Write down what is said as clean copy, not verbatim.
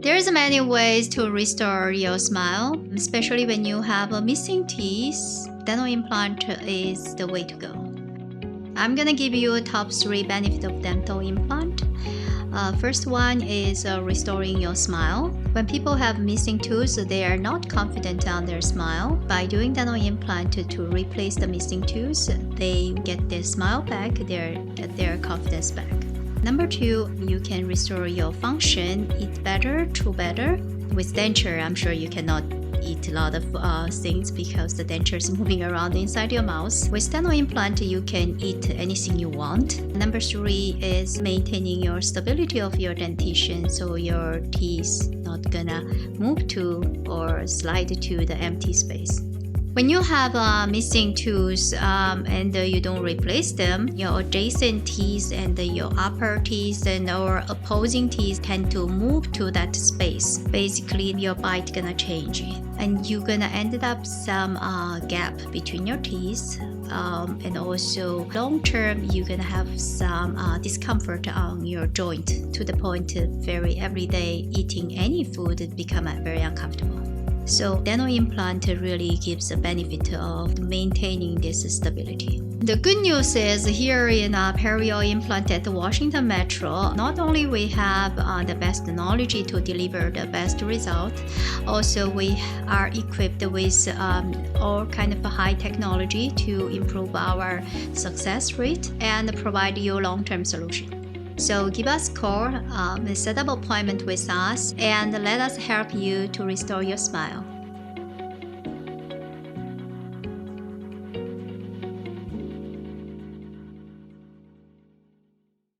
There's many ways to restore your smile, especially when you have a missing teeth. Dental implant is the way to go. I'm gonna give you a top 3 benefits of dental implant. First one is restoring your smile. When people have missing tooth, they are not confident on their smile. By doing dental implant to replace the missing tooth, they get their smile back, get their confidence back. Number 2, you can restore your function, eat better, chew better. With denture, I'm sure you cannot eat a lot of things because the denture is moving around inside your mouth. With dental implant, you can eat anything you want. Number 3 is maintaining your stability of your dentition, so your teeth not gonna move to or slide to the empty space. When you have a missing tooth and you don't replace them, your adjacent teeth and your upper teeth and or opposing teeth tend to move to that space. Basically, your bite gonna change, and you're gonna end up some gap between your teeth. And also long term, you're gonna have some discomfort on your joint to the point of very everyday eating any food become very uncomfortable. So dental implant really gives the benefit of maintaining this stability. The good news is here in Perio implant at the Washington Metro, not only we have the best technology to deliver the best result, also we are equipped with all kind of high technology to improve our success rate and provide you long-term solution. So give us a call, set up an appointment with us, and let us help you to restore your smile.